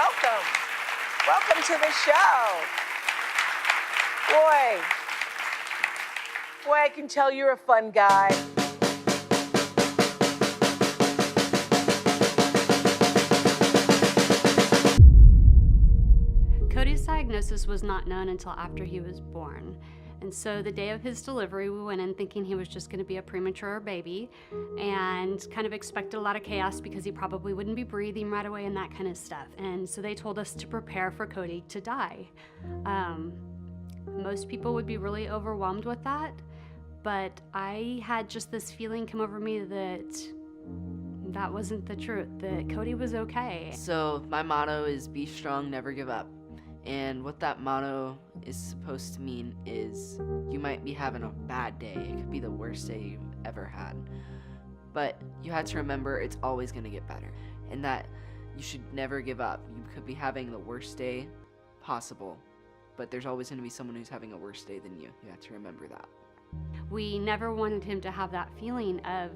welcome. Welcome to the show. Boy, I can tell you're a fun guy. Cody's diagnosis was not known until after he was born. And so the day of his delivery, we went in thinking he was just going to be a premature baby and kind of expected a lot of chaos because he probably wouldn't be breathing right away and that kind of stuff. And so they told us to prepare for Cody to die. Most people would be really overwhelmed with that, but I had just this feeling come over me that wasn't the truth, that Cody was okay. So my motto is be strong, never give up. And what that motto is supposed to mean is you might be having a bad day. It could be the worst day you've ever had. But you have to remember it's always going to get better. And that you should never give up. You could be having the worst day possible, but there's always going to be someone who's having a worse day than you. You have to remember that. We never wanted him to have that feeling of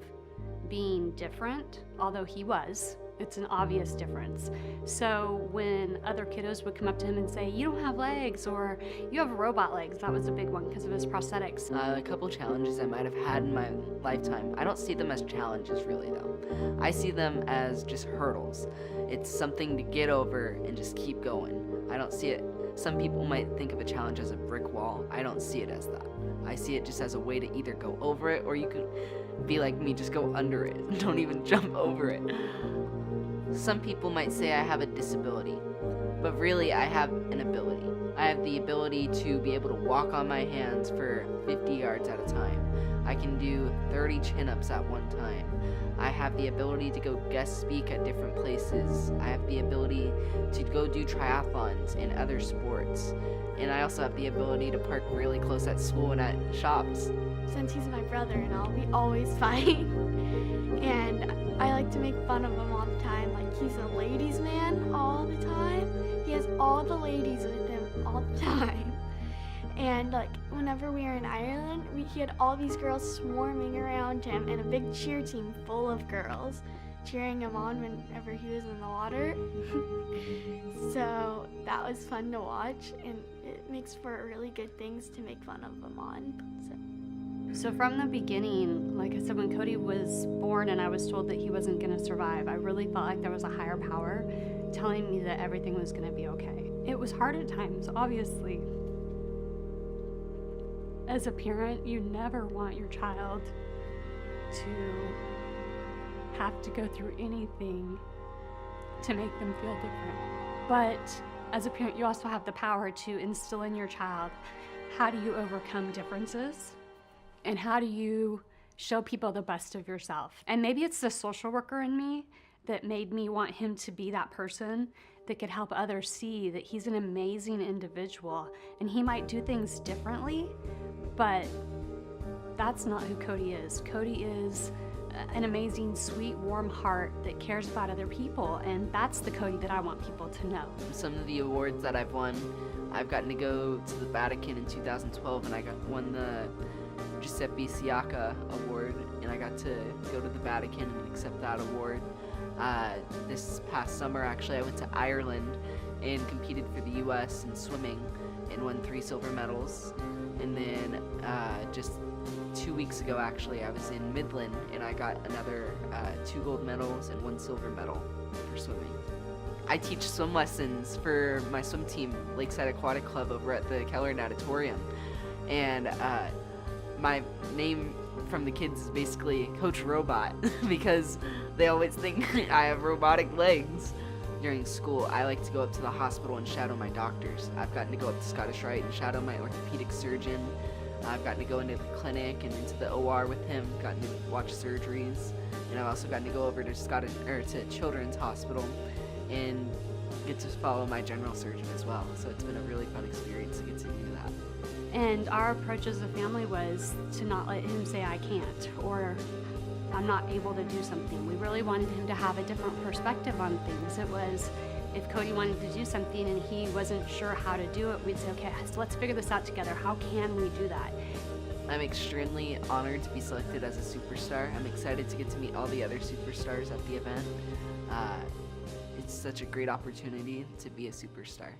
being different, although he was. It's an obvious difference. So when other kiddos would come up to him and say, you don't have legs, or you have robot legs, that was a big one because of his prosthetics. A couple challenges I might have had in my lifetime. I don't see them as challenges really though. I see them as just hurdles. It's something to get over and just keep going. I don't see it. Some people might think of a challenge as a brick wall. I don't see it as that. I see it just as a way to either go over it, or you could be like me, just go under it. Don't even jump over it. Some people might say I have a disability, but really I have an ability. I have the ability to be able to walk on my hands for 50 yards at a time. I can do 30 chin-ups at one time. I have the ability to go guest speak at different places. I have the ability to go do triathlons and other sports. And I also have the ability to park really close at school and at shops. Since he's my brother and all, we always fight. And I like to make fun of him all the time. Like, he's a ladies' man all the time. He has all the ladies with him all the time. And like, whenever we were in Ireland, he had all these girls swarming around him and a big cheer team full of girls cheering him on whenever he was in the water. So that was fun to watch, and it makes for really good things to make fun of him on. So from the beginning, like I said, when Cody was born and I was told that he wasn't going to survive, I really felt like there was a higher power telling me that everything was going to be okay. It was hard at times, obviously. As a parent, you never want your child to have to go through anything to make them feel different. But as a parent, you also have the power to instill in your child, how do you overcome differences? And how do you show people the best of yourself? And maybe it's the social worker in me that made me want him to be that person that could help others see that he's an amazing individual and he might do things differently, but that's not who Cody is. Cody is an amazing, sweet, warm heart that cares about other people, and that's the Cody that I want people to know. Some of the awards that I've won, I've gotten to go to the Vatican in 2012 and I won the Giuseppe Siaka Award, and I got to go to the Vatican and accept that award. This past summer, actually, I went to Ireland and competed for the U.S. in swimming and won 3 silver medals. And then just 2 weeks ago, actually, I was in Midland and I got another 2 gold medals and 1 silver medal for swimming. I teach swim lessons for my swim team, Lakeside Aquatic Club, over at the Keller Natatorium. And my name from the kids is basically Coach Robot because they always think I have robotic legs. During school, I like to go up to the hospital and shadow my doctors. I've gotten to go up to Scottish Rite and shadow my orthopedic surgeon. I've gotten to go into the clinic and into the OR with him, gotten to watch surgeries, and I've also gotten to go over to Children's Hospital and get to follow my general surgeon as well. So it's been a really fun experience to get to do that. And our approach as a family was to not let him say I can't or I'm not able to do something. We really wanted him to have a different perspective on things. It was, if Cody wanted to do something and he wasn't sure how to do it, we'd say, okay, so let's figure this out together. How can we do that? I'm extremely honored to be selected as a superstar. I'm excited to get to meet all the other superstars at the event. It's such a great opportunity to be a superstar.